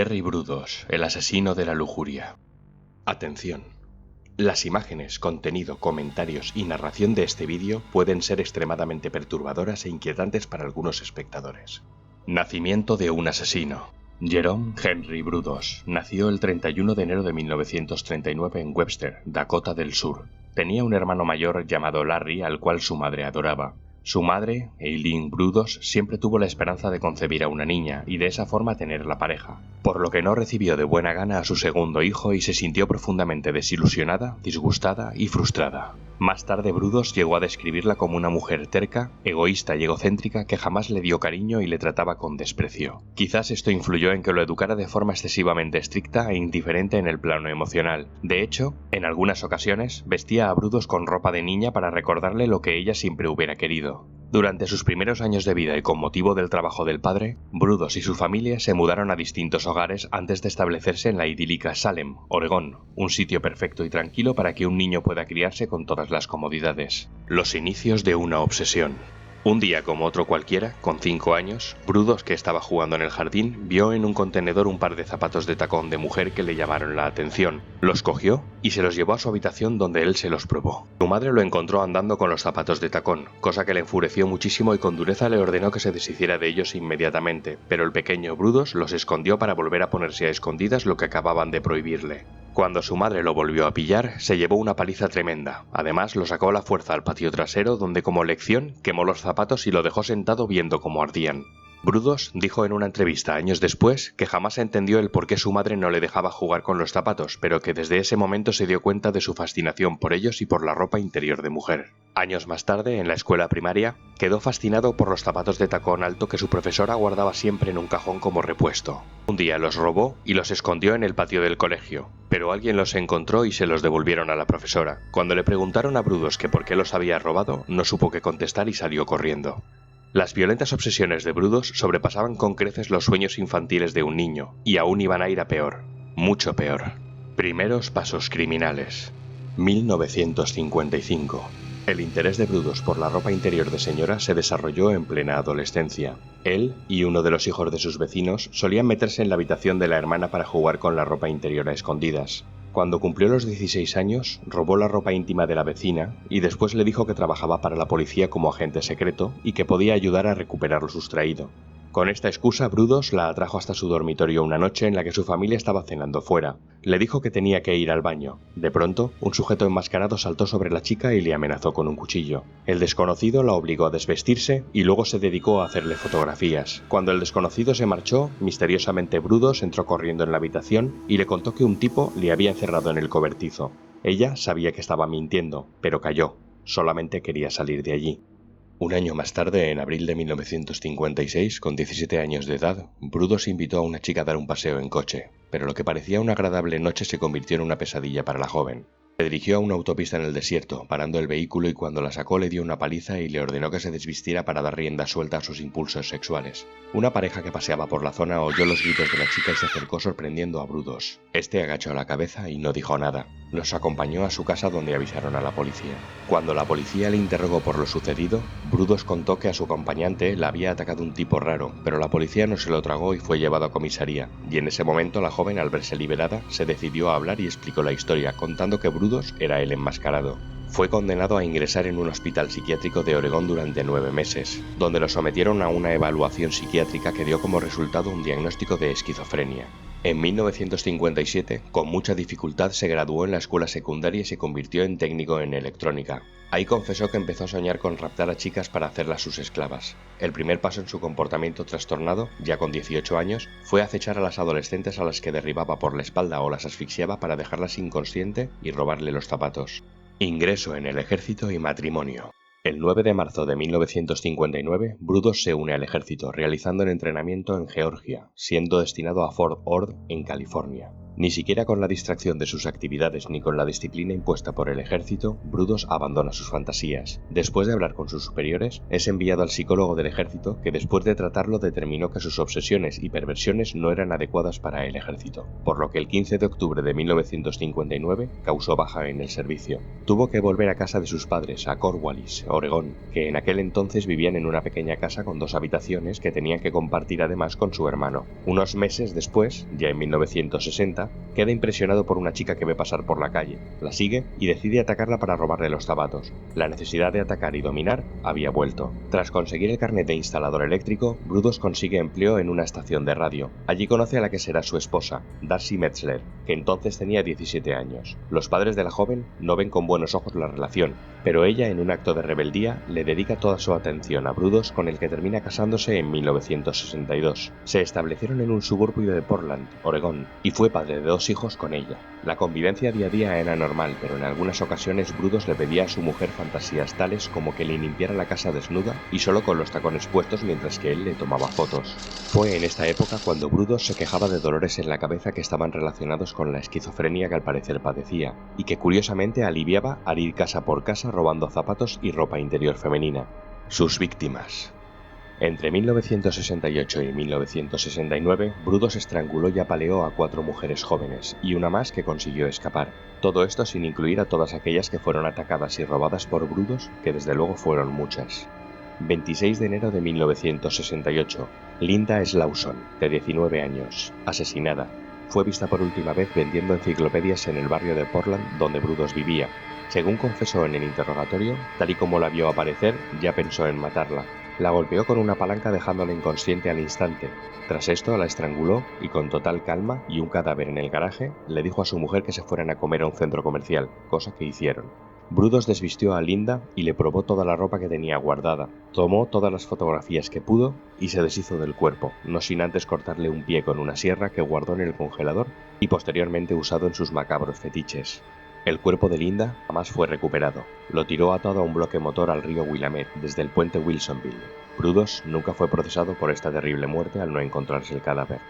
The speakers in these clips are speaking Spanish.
Jerry Brudos, el asesino de la lujuria. Atención. Las imágenes, contenido, comentarios y narración de este vídeo pueden ser extremadamente perturbadoras e inquietantes para algunos espectadores. Nacimiento de un asesino. Jerome Henry Brudos nació el 31 de enero de 1939 en Webster, Dakota del Sur. Tenía un hermano mayor llamado Larry al cual su madre adoraba. Su madre, Eileen Brudos, siempre tuvo la esperanza de concebir a una niña y de esa forma tener la pareja, por lo que no recibió de buena gana a su segundo hijo y se sintió profundamente desilusionada, disgustada y frustrada. Más tarde Brudos llegó a describirla como una mujer terca, egoísta y egocéntrica que jamás le dio cariño y le trataba con desprecio. Quizás esto influyó en que lo educara de forma excesivamente estricta e indiferente en el plano emocional. De hecho, en algunas ocasiones vestía a Brudos con ropa de niña para recordarle lo que ella siempre hubiera querido. Durante sus primeros años de vida y con motivo del trabajo del padre, Brudos y su familia se mudaron a distintos hogares antes de establecerse en la idílica Salem, Oregón, un sitio perfecto y tranquilo para que un niño pueda criarse con todas las comodidades. Los inicios de una obsesión. Un día como otro cualquiera, con 5 años, Brudos, que estaba jugando en el jardín, vio en un contenedor un par de zapatos de tacón de mujer que le llamaron la atención. Los cogió y se los llevó a su habitación donde él se los probó. Su madre lo encontró andando con los zapatos de tacón, cosa que le enfureció muchísimo y con dureza le ordenó que se deshiciera de ellos inmediatamente, pero el pequeño Brudos los escondió para volver a ponerse a escondidas lo que acababan de prohibirle. Cuando su madre lo volvió a pillar, se llevó una paliza tremenda. Además, lo sacó a la fuerza al patio trasero, donde como lección quemó los zapatos y lo dejó sentado viendo cómo ardían. Brudos dijo en una entrevista años después que jamás entendió el por qué su madre no le dejaba jugar con los zapatos, pero que desde ese momento se dio cuenta de su fascinación por ellos y por la ropa interior de mujer. Años más tarde, en la escuela primaria, quedó fascinado por los zapatos de tacón alto que su profesora guardaba siempre en un cajón como repuesto. Un día los robó y los escondió en el patio del colegio, pero alguien los encontró y se los devolvieron a la profesora. Cuando le preguntaron a Brudos que por qué los había robado, no supo qué contestar y salió corriendo. Las violentas obsesiones de Brudos sobrepasaban con creces los sueños infantiles de un niño, y aún iban a ir a peor, mucho peor. Primeros pasos criminales. 1955. El interés de Brudos por la ropa interior de señora se desarrolló en plena adolescencia. Él y uno de los hijos de sus vecinos solían meterse en la habitación de la hermana para jugar con la ropa interior a escondidas. Cuando cumplió los 16 años, robó la ropa íntima de la vecina y después le dijo que trabajaba para la policía como agente secreto y que podía ayudar a recuperar lo sustraído. Con esta excusa, Brudos la atrajo hasta su dormitorio una noche en la que su familia estaba cenando fuera. Le dijo que tenía que ir al baño. De pronto, un sujeto enmascarado saltó sobre la chica y le amenazó con un cuchillo. El desconocido la obligó a desvestirse y luego se dedicó a hacerle fotografías. Cuando el desconocido se marchó, misteriosamente Brudos entró corriendo en la habitación y le contó que un tipo le había encerrado en el cobertizo. Ella sabía que estaba mintiendo, pero calló. Solamente quería salir de allí. Un año más tarde, en abril de 1956, con 17 años de edad, Brudos invitó a una chica a dar un paseo en coche, pero lo que parecía una agradable noche se convirtió en una pesadilla para la joven. Se dirigió a una autopista en el desierto, parando el vehículo y cuando la sacó le dio una paliza y le ordenó que se desvistiera para dar rienda suelta a sus impulsos sexuales. Una pareja que paseaba por la zona oyó los gritos de la chica y se acercó sorprendiendo a Brudos. Este agachó la cabeza y no dijo nada. Los acompañó a su casa donde avisaron a la policía. Cuando la policía le interrogó por lo sucedido, Brudos contó que a su acompañante la había atacado un tipo raro, pero la policía no se lo tragó y fue llevado a comisaría. Y en ese momento la joven, al verse liberada, se decidió a hablar y explicó la historia, contando que Brudos era el enmascarado. Fue condenado a ingresar en un hospital psiquiátrico de Oregón durante 9 meses, donde lo sometieron a una evaluación psiquiátrica que dio como resultado un diagnóstico de esquizofrenia. En 1957, con mucha dificultad, se graduó en la escuela secundaria y se convirtió en técnico en electrónica. Ahí confesó que empezó a soñar con raptar a chicas para hacerlas sus esclavas. El primer paso en su comportamiento trastornado, ya con 18 años, fue acechar a las adolescentes a las que derribaba por la espalda o las asfixiaba para dejarlas inconsciente y robarle los zapatos. Ingreso en el ejército y matrimonio. El 9 de marzo de 1959, Brudos se une al ejército, realizando el entrenamiento en Georgia, siendo destinado a Fort Ord, en California. Ni siquiera con la distracción de sus actividades ni con la disciplina impuesta por el ejército, Brudos abandona sus fantasías. Después de hablar con sus superiores, es enviado al psicólogo del ejército, que después de tratarlo determinó que sus obsesiones y perversiones no eran adecuadas para el ejército, por lo que el 15 de octubre de 1959 causó baja en el servicio. Tuvo que volver a casa de sus padres, a Cornwallis, Oregón, que en aquel entonces vivían en una pequeña casa con 2 habitaciones que tenían que compartir además con su hermano. Unos meses después, ya en 1960, queda impresionado por una chica que ve pasar por la calle, la sigue y decide atacarla para robarle los zapatos. La necesidad de atacar y dominar había vuelto. Tras conseguir el carnet de instalador eléctrico, Brudos consigue empleo en una estación de radio. Allí conoce a la que será su esposa, Darcy Metzler, que entonces tenía 17 años. Los padres de la joven no ven con buenos ojos la relación, pero ella, en un acto de rebeldía, le dedica toda su atención a Brudos, con el que termina casándose en 1962. Se establecieron en un suburbio de Portland, Oregón, y fue padre de 2 hijos con ella. La convivencia día a día era normal, pero en algunas ocasiones Brudos le pedía a su mujer fantasías tales como que le limpiara la casa desnuda y solo con los tacones puestos mientras que él le tomaba fotos. Fue en esta época cuando Brudos se quejaba de dolores en la cabeza que estaban relacionados con la esquizofrenia que al parecer padecía, y que curiosamente aliviaba al ir casa por casa robando zapatos y ropa interior femenina. Sus víctimas. Entre 1968 y 1969, Brudos estranguló y apaleó a 4 mujeres jóvenes, y una más que consiguió escapar. Todo esto sin incluir a todas aquellas que fueron atacadas y robadas por Brudos, que desde luego fueron muchas. 26 de enero de 1968. Linda Slawson, de 19 años, asesinada. Fue vista por última vez vendiendo enciclopedias en el barrio de Portland donde Brudos vivía. Según confesó en el interrogatorio, tal y como la vio aparecer, ya pensó en matarla. La golpeó con una palanca dejándola inconsciente al instante. Tras esto la estranguló y con total calma y un cadáver en el garaje, le dijo a su mujer que se fueran a comer a un centro comercial, cosa que hicieron. Brudos desvistió a Linda y le probó toda la ropa que tenía guardada. Tomó todas las fotografías que pudo y se deshizo del cuerpo, no sin antes cortarle un pie con una sierra que guardó en el congelador y posteriormente usado en sus macabros fetiches. El cuerpo de Linda jamás fue recuperado. Lo tiró atado a un bloque motor al río Willamette desde el puente Wilsonville. Brudos nunca fue procesado por esta terrible muerte al no encontrarse el cadáver.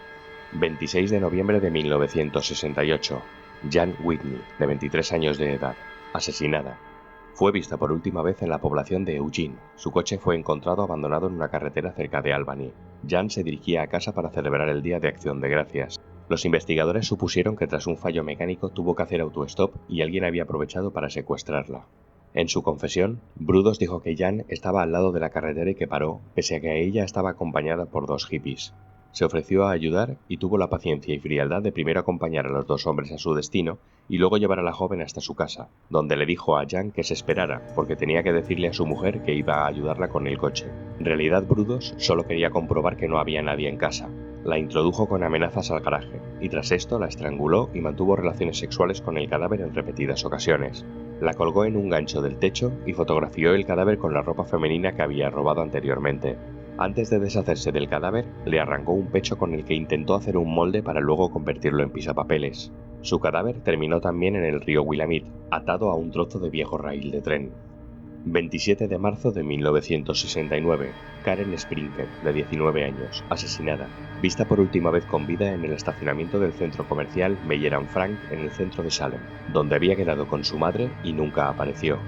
26 de noviembre de 1968. Jan Whitney, de 23 años de edad, asesinada. Fue vista por última vez en la población de Eugene. Su coche fue encontrado abandonado en una carretera cerca de Albany. Jan se dirigía a casa para celebrar el Día de Acción de Gracias. Los investigadores supusieron que tras un fallo mecánico tuvo que hacer autostop y alguien había aprovechado para secuestrarla. En su confesión, Brudos dijo que Jan estaba al lado de la carretera y que paró, pese a que ella estaba acompañada por 2 hippies. Se ofreció a ayudar y tuvo la paciencia y frialdad de primero acompañar a los 2 hombres a su destino y luego llevar a la joven hasta su casa, donde le dijo a Jan que se esperara, porque tenía que decirle a su mujer que iba a ayudarla con el coche. En realidad, Brudos solo quería comprobar que no había nadie en casa. La introdujo con amenazas al garaje, y tras esto la estranguló y mantuvo relaciones sexuales con el cadáver en repetidas ocasiones. La colgó en un gancho del techo y fotografió el cadáver con la ropa femenina que había robado anteriormente. Antes de deshacerse del cadáver, le arrancó un pecho con el que intentó hacer un molde para luego convertirlo en pisapapeles. Su cadáver terminó también en el río Willamette, atado a un trozo de viejo raíl de tren. 27 de marzo de 1969. Karen Springer, de 19 años, asesinada. Vista por última vez con vida en el estacionamiento del centro comercial Meyer & Frank en el centro de Salem, donde había quedado con su madre y nunca apareció.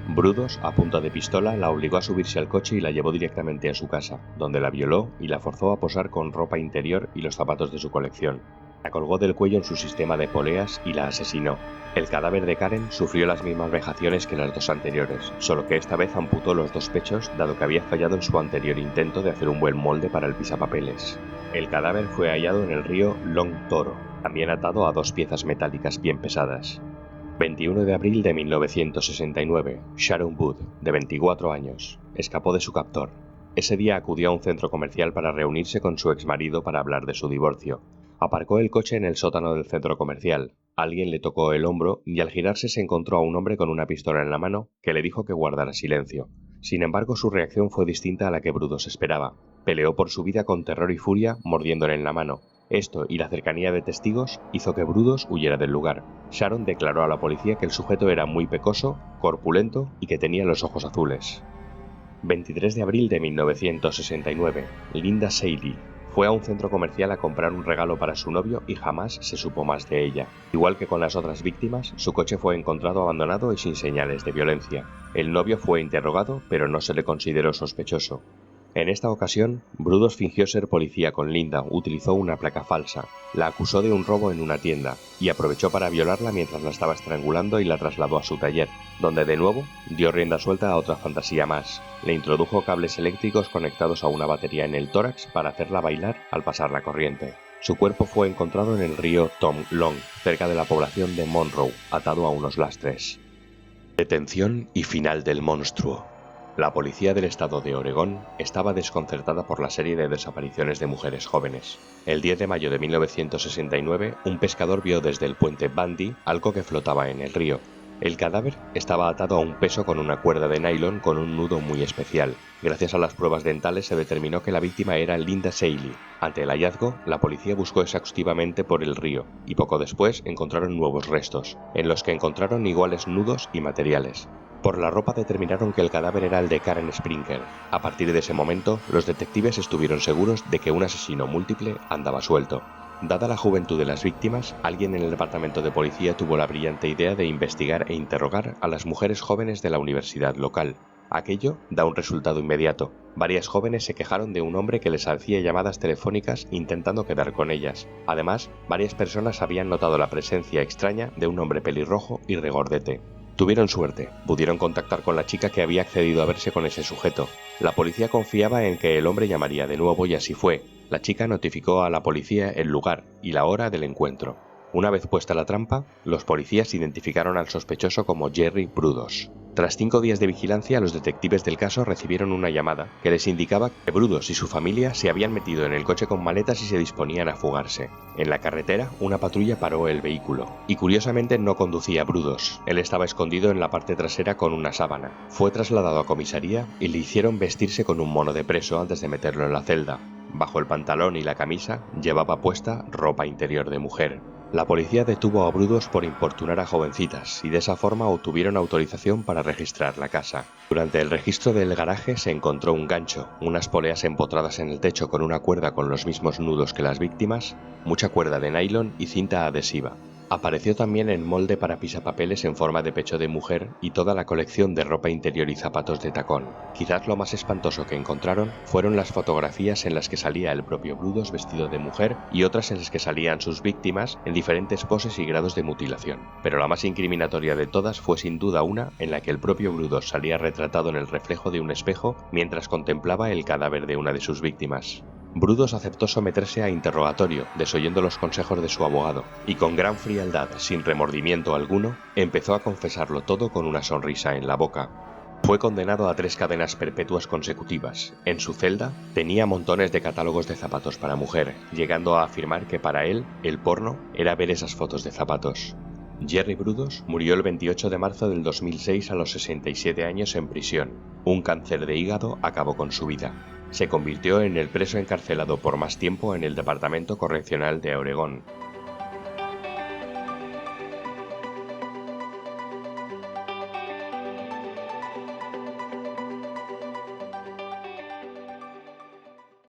Brudos, a punta de pistola, la obligó a subirse al coche y la llevó directamente a su casa, donde la violó y la forzó a posar con ropa interior y los zapatos de su colección. La colgó del cuello en su sistema de poleas y la asesinó. El cadáver de Karen sufrió las mismas vejaciones que las 2 anteriores, solo que esta vez amputó los 2 pechos, dado que había fallado en su anterior intento de hacer un buen molde para el pisapapeles. El cadáver fue hallado en el río Long Toro, también atado a 2 piezas metálicas bien pesadas. 21 de abril de 1969. Sharon Wood, de 24 años, escapó de su captor. Ese día acudió a un centro comercial para reunirse con su exmarido para hablar de su divorcio. Aparcó el coche en el sótano del centro comercial. Alguien le tocó el hombro y al girarse se encontró a un hombre con una pistola en la mano que le dijo que guardara silencio. Sin embargo, su reacción fue distinta a la que Brudos esperaba. Peleó por su vida con terror y furia, mordiéndole en la mano. Esto y la cercanía de testigos hizo que Brudos huyera del lugar. Sharon declaró a la policía que el sujeto era muy pecoso, corpulento y que tenía los ojos azules. 23 de abril de 1969. Linda Seeley Fue a un centro comercial a comprar un regalo para su novio y jamás se supo más de ella. Igual que con las otras víctimas, su coche fue encontrado abandonado y sin señales de violencia. El novio fue interrogado, pero no se le consideró sospechoso. En esta ocasión, Brudos fingió ser policía con Linda, utilizó una placa falsa, la acusó de un robo en una tienda y aprovechó para violarla mientras la estaba estrangulando y la trasladó a su taller, donde de nuevo dio rienda suelta a otra fantasía más. Le introdujo cables eléctricos conectados a una batería en el tórax para hacerla bailar al pasar la corriente. Su cuerpo fue encontrado en el río Tom Long, cerca de la población de Monroe, atado a unos lastres. Detención y final del monstruo. La policía del estado de Oregón estaba desconcertada por la serie de desapariciones de mujeres jóvenes. El 10 de mayo de 1969, un pescador vio desde el puente Bundy algo que flotaba en el río. El cadáver estaba atado a un peso con una cuerda de nylon con un nudo muy especial. Gracias a las pruebas dentales se determinó que la víctima era Linda Seeley. Ante el hallazgo, la policía buscó exhaustivamente por el río y poco después encontraron nuevos restos, en los que encontraron iguales nudos y materiales. Por la ropa determinaron que el cadáver era el de Karen Springer. A partir de ese momento, los detectives estuvieron seguros de que un asesino múltiple andaba suelto. Dada la juventud de las víctimas, alguien en el departamento de policía tuvo la brillante idea de investigar e interrogar a las mujeres jóvenes de la universidad local. Aquello da un resultado inmediato. Varias jóvenes se quejaron de un hombre que les hacía llamadas telefónicas intentando quedar con ellas. Además, varias personas habían notado la presencia extraña de un hombre pelirrojo y regordete. Tuvieron suerte, pudieron contactar con la chica que había accedido a verse con ese sujeto. La policía confiaba en que el hombre llamaría de nuevo y así fue. La chica notificó a la policía el lugar y la hora del encuentro. Una vez puesta la trampa, los policías identificaron al sospechoso como Jerry Brudos. Tras 5 días de vigilancia, los detectives del caso recibieron una llamada que les indicaba que Brudos y su familia se habían metido en el coche con maletas y se disponían a fugarse. En la carretera, una patrulla paró el vehículo, y curiosamente no conducía Brudos. Él estaba escondido en la parte trasera con una sábana. Fue trasladado a comisaría y le hicieron vestirse con un mono de preso antes de meterlo en la celda. Bajo el pantalón y la camisa, llevaba puesta ropa interior de mujer. La policía detuvo a Brudos por importunar a jovencitas y de esa forma obtuvieron autorización para registrar la casa. Durante el registro del garaje se encontró un gancho, unas poleas empotradas en el techo con una cuerda con los mismos nudos que las víctimas, mucha cuerda de nylon y cinta adhesiva. Apareció también el molde para pisapapeles en forma de pecho de mujer y toda la colección de ropa interior y zapatos de tacón. Quizás lo más espantoso que encontraron fueron las fotografías en las que salía el propio Brudos vestido de mujer y otras en las que salían sus víctimas en diferentes poses y grados de mutilación. Pero la más incriminatoria de todas fue sin duda una en la que el propio Brudos salía retratado en el reflejo de un espejo mientras contemplaba el cadáver de una de sus víctimas. Brudos aceptó someterse a interrogatorio, desoyendo los consejos de su abogado, y con gran frialdad, sin remordimiento alguno, empezó a confesarlo todo con una sonrisa en la boca. Fue condenado a 3 cadenas perpetuas consecutivas. En su celda tenía montones de catálogos de zapatos para mujer, llegando a afirmar que para él el porno era ver esas fotos de zapatos. Jerry Brudos murió el 28 de marzo del 2006 a los 67 años en prisión. Un cáncer de hígado acabó con su vida. Se convirtió en el preso encarcelado por más tiempo en el Departamento Correccional de Oregón.